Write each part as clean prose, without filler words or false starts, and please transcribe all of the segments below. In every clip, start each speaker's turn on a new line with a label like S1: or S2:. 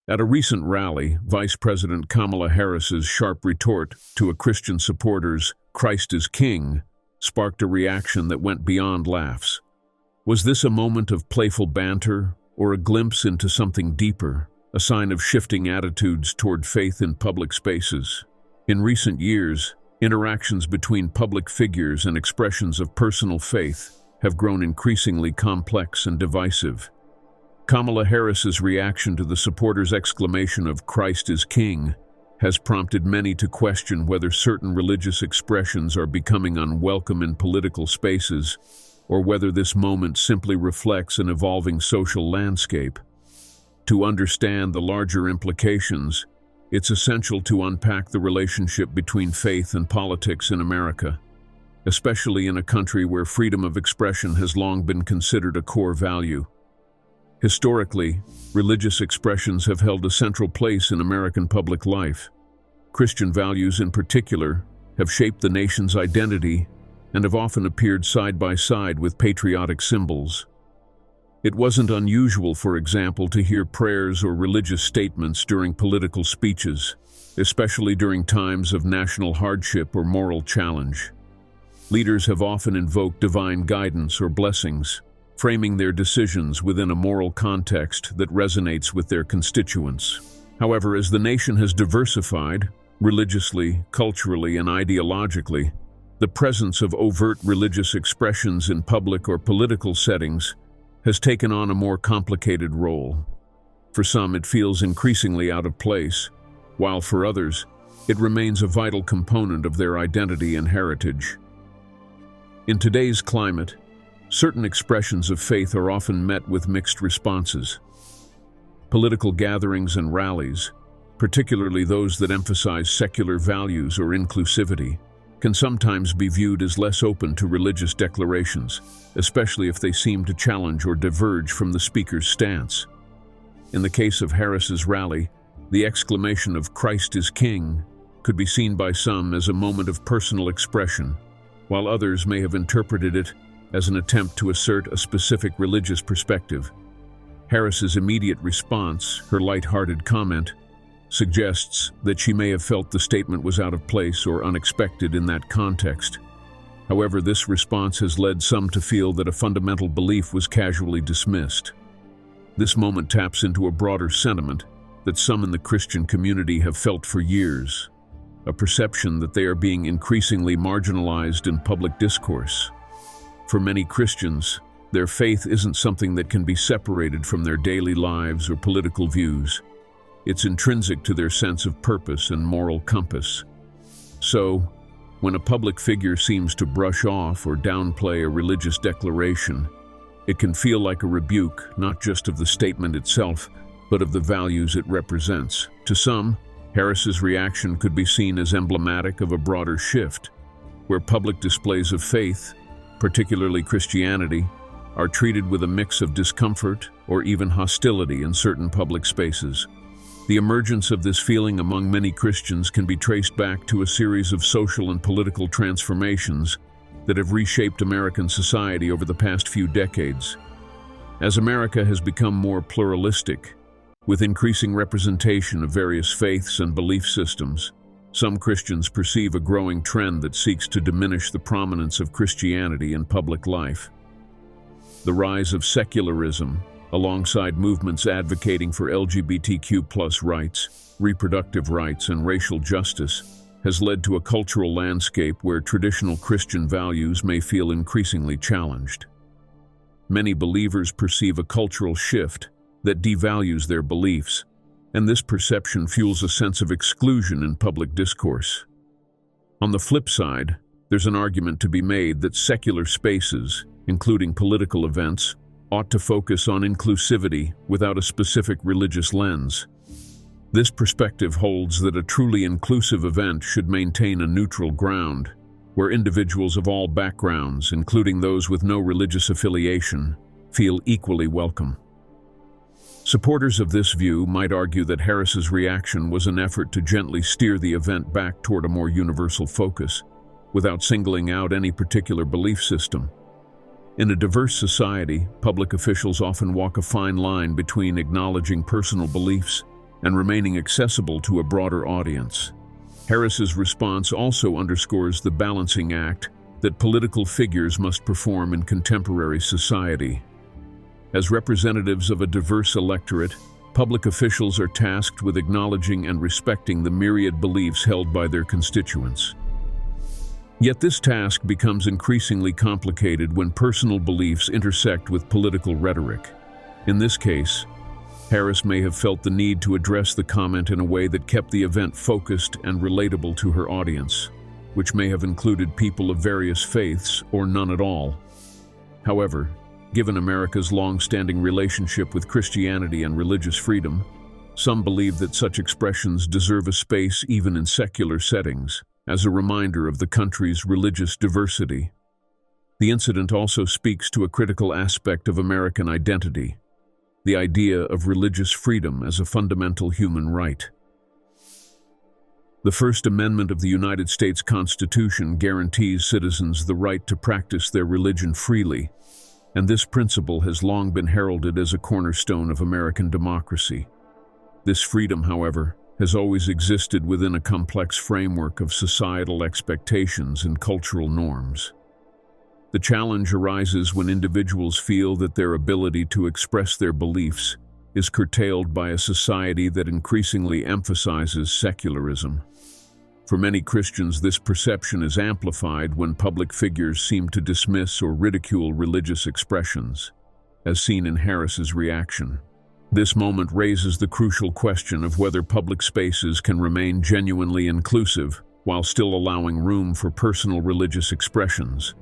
S1: At a recent rally, Vice President Kamala Harris's sharp retort to a Christian supporter's "Christ is King" sparked a reaction that went beyond laughs. Was this a moment of playful banter, or a glimpse into something deeper, a sign of shifting attitudes toward faith in public spaces? In recent years, interactions between public figures and expressions of personal faith have grown increasingly complex and divisive. Kamala Harris's reaction to the supporters' exclamation of "Christ is King" has prompted many to question whether certain religious expressions are becoming unwelcome in political spaces, or whether this moment simply reflects an evolving social landscape. To understand the larger implications, it's essential to unpack the relationship between faith and politics in America, especially in a country where freedom of expression has long been considered a core value. Historically, religious expressions have held a central place in American public life. Christian values in particular have shaped the nation's identity and have often appeared side by side with patriotic symbols. It wasn't unusual, for example, to hear prayers or religious statements during political speeches, especially during times of national hardship or moral challenge. Leaders have often invoked divine guidance or blessings, framing their decisions within a moral context that resonates with their constituents. However, as the nation has diversified, religiously, culturally, and ideologically, the presence of overt religious expressions in public or political settings has taken on a more complicated role. For some, it feels increasingly out of place, while for others, it remains a vital component of their identity and heritage. In today's climate, certain expressions of faith are often met with mixed responses. Political gatherings and rallies, particularly those that emphasize secular values or inclusivity, can sometimes be viewed as less open to religious declarations, especially if they seem to challenge or diverge from the speaker's stance. In the case of Harris's rally, the exclamation of "Christ is King" could be seen by some as a moment of personal expression, while others may have interpreted it as an attempt to assert a specific religious perspective. Harris's immediate response, her light-hearted comment, suggests that she may have felt the statement was out of place or unexpected in that context. However, this response has led some to feel that a fundamental belief was casually dismissed. This moment taps into a broader sentiment that some in the Christian community have felt for years, a perception that they are being increasingly marginalized in public discourse. For many Christians, their faith isn't something that can be separated from their daily lives or political views. It's intrinsic to their sense of purpose and moral compass. So, when a public figure seems to brush off or downplay a religious declaration, it can feel like a rebuke, not just of the statement itself, but of the values it represents. To some, Harris's reaction could be seen as emblematic of a broader shift, where public displays of faith, particularly Christianity, are treated with a mix of discomfort or even hostility in certain public spaces. The emergence of this feeling among many Christians can be traced back to a series of social and political transformations that have reshaped American society over the past few decades. As America has become more pluralistic, with increasing representation of various faiths and belief systems, some Christians perceive a growing trend that seeks to diminish the prominence of Christianity in public life. The rise of secularism, alongside movements advocating for LGBTQ+ rights, reproductive rights, and racial justice, has led to a cultural landscape where traditional Christian values may feel increasingly challenged. Many believers perceive a cultural shift that devalues their beliefs, and this perception fuels a sense of exclusion in public discourse. On the flip side, there's an argument to be made that secular spaces, including political events, ought to focus on inclusivity without a specific religious lens. This perspective holds that a truly inclusive event should maintain a neutral ground, where individuals of all backgrounds, including those with no religious affiliation, feel equally welcome. Supporters of this view might argue that Harris's reaction was an effort to gently steer the event back toward a more universal focus, without singling out any particular belief system. In a diverse society, public officials often walk a fine line between acknowledging personal beliefs and remaining accessible to a broader audience. Harris's response also underscores the balancing act that political figures must perform in contemporary society. As representatives of a diverse electorate, public officials are tasked with acknowledging and respecting the myriad beliefs held by their constituents. Yet this task becomes increasingly complicated when personal beliefs intersect with political rhetoric. In this case, Harris may have felt the need to address the comment in a way that kept the event focused and relatable to her audience, which may have included people of various faiths or none at all. However, given America's long-standing relationship with Christianity and religious freedom, some believe that such expressions deserve a space even in secular settings, as a reminder of the country's religious diversity. The incident also speaks to a critical aspect of American identity, the idea of religious freedom as a fundamental human right. The First Amendment of the United States Constitution guarantees citizens the right to practice their religion freely, and this principle has long been heralded as a cornerstone of American democracy. This freedom, however, has always existed within a complex framework of societal expectations and cultural norms. The challenge arises when individuals feel that their ability to express their beliefs is curtailed by a society that increasingly emphasizes secularism. For many Christians, this perception is amplified when public figures seem to dismiss or ridicule religious expressions, as seen in Harris's reaction. This moment raises the crucial question of whether public spaces can remain genuinely inclusive while still allowing room for personal religious expressions.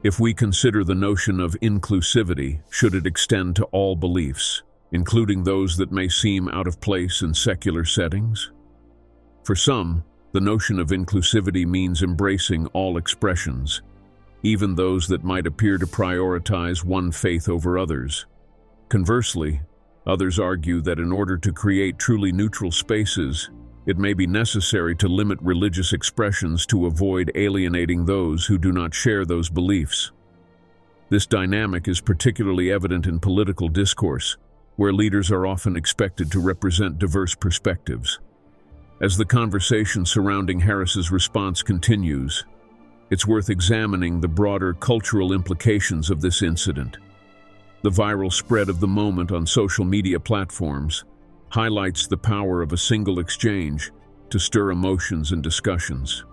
S1: If we consider the notion of inclusivity, should it extend to all beliefs, including those that may seem out of place in secular settings? For some, the notion of inclusivity means embracing all expressions, even those that might appear to prioritize one faith over others. Conversely, others argue that in order to create truly neutral spaces, it may be necessary to limit religious expressions to avoid alienating those who do not share those beliefs. This dynamic is particularly evident in political discourse, where leaders are often expected to represent diverse perspectives. As the conversation surrounding Harris's response continues, it's worth examining the broader cultural implications of this incident. The viral spread of the moment on social media platforms highlights the power of a single exchange to stir emotions and discussions.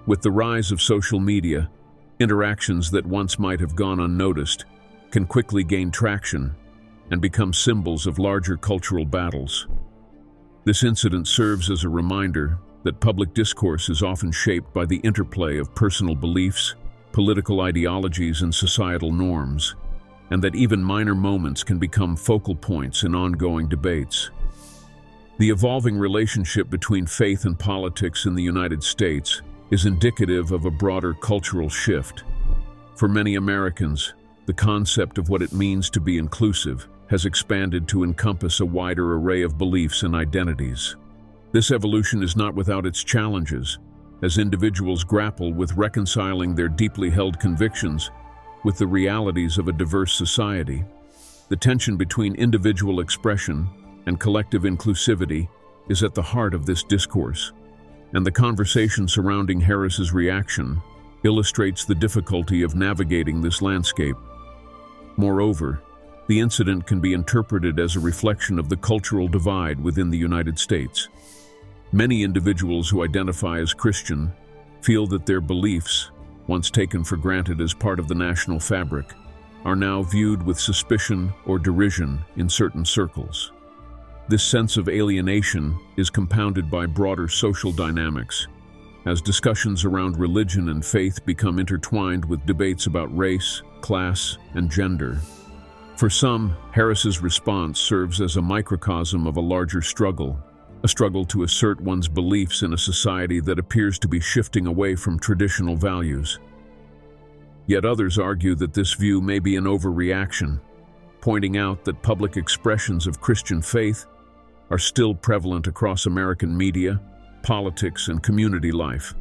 S1: With the rise of social media, interactions that once might have gone unnoticed can quickly gain traction and become symbols of larger cultural battles. This incident serves as a reminder that public discourse is often shaped by the interplay of personal beliefs, political ideologies, and societal norms, and that even minor moments can become focal points in ongoing debates. The evolving relationship between faith and politics in the United States is indicative of a broader cultural shift. For many Americans, the concept of what it means to be inclusive has expanded to encompass a wider array of beliefs and identities. This evolution is not without its challenges, as individuals grapple with reconciling their deeply held convictions with the realities of a diverse society. The tension between individual expression and collective inclusivity is at the heart of this discourse, and the conversation surrounding Harris's reaction illustrates the difficulty of navigating this landscape. Moreover, the incident can be interpreted as a reflection of the cultural divide within the United States. Many individuals who identify as Christian feel that their beliefs, once taken for granted as part of the national fabric, are now viewed with suspicion or derision in certain circles. This sense of alienation is compounded by broader social dynamics, as discussions around religion and faith become intertwined with debates about race, class, and gender. For some, Harris's response serves as a microcosm of a larger struggle, a struggle to assert one's beliefs in a society that appears to be shifting away from traditional values. Yet others argue that this view may be an overreaction, pointing out that public expressions of Christian faith are still prevalent across American media, politics, and community life.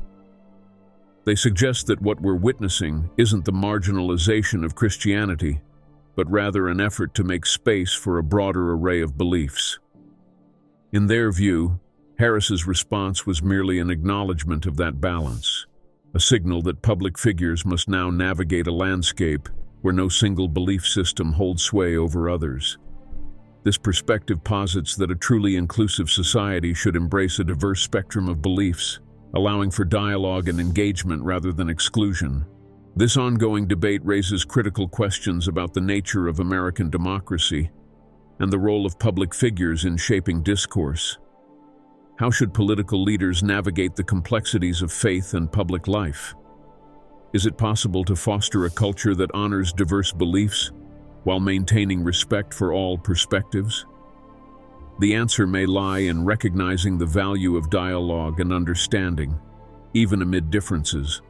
S1: They suggest that what we're witnessing isn't the marginalization of Christianity, but rather an effort to make space for a broader array of beliefs. In their view, Harris's response was merely an acknowledgement of that balance, a signal that public figures must now navigate a landscape where no single belief system holds sway over others. This perspective posits that a truly inclusive society should embrace a diverse spectrum of beliefs, allowing for dialogue and engagement rather than exclusion. This ongoing debate raises critical questions about the nature of American democracy and the role of public figures in shaping discourse. How should political leaders navigate the complexities of faith and public life? Is it possible to foster a culture that honors diverse beliefs while maintaining respect for all perspectives? The answer may lie in recognizing the value of dialogue and understanding, even amid differences.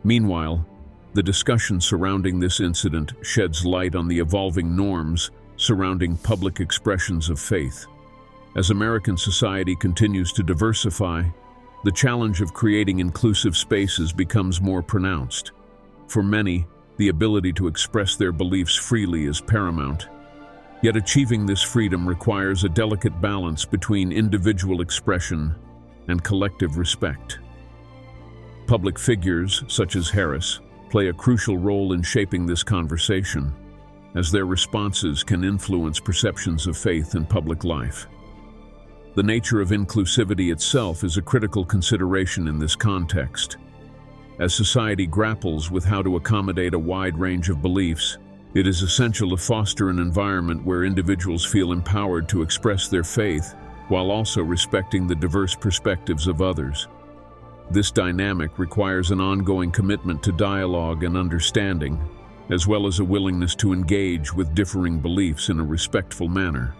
S1: Meanwhile, the discussion surrounding this incident sheds light on the evolving norms surrounding public expressions of faith. As American society continues to diversify, the challenge of creating inclusive spaces becomes more pronounced. For many, the ability to express their beliefs freely is paramount. Yet achieving this freedom requires a delicate balance between individual expression and collective respect. Public figures, such as Harris, play a crucial role in shaping this conversation, as their responses can influence perceptions of faith in public life. The nature of inclusivity itself is a critical consideration in this context. As society grapples with how to accommodate a wide range of beliefs, it is essential to foster an environment where individuals feel empowered to express their faith while also respecting the diverse perspectives of others. This dynamic requires an ongoing commitment to dialogue and understanding, as well as a willingness to engage with differing beliefs in a respectful manner.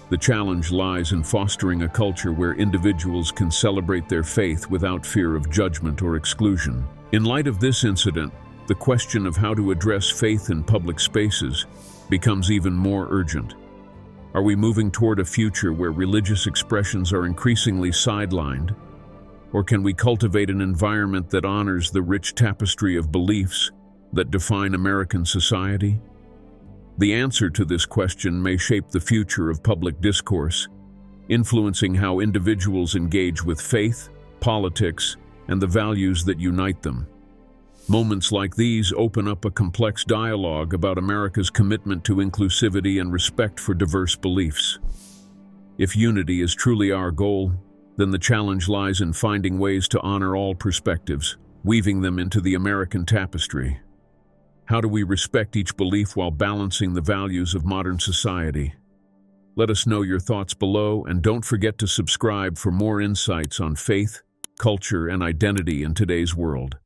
S1: The challenge lies in fostering a culture where individuals can celebrate their faith without fear of judgment or exclusion. In light of this incident, the question of how to address faith in public spaces becomes even more urgent. Are we moving toward a future where religious expressions are increasingly sidelined? Or can we cultivate an environment that honors the rich tapestry of beliefs that define American society? The answer to this question may shape the future of public discourse, influencing how individuals engage with faith, politics, and the values that unite them. Moments like these open up a complex dialogue about America's commitment to inclusivity and respect for diverse beliefs. If unity is truly our goal, then the challenge lies in finding ways to honor all perspectives, weaving them into the American tapestry. How do we respect each belief while balancing the values of modern society? Let us know your thoughts below, and don't forget to subscribe for more insights on faith, culture, and identity in today's world.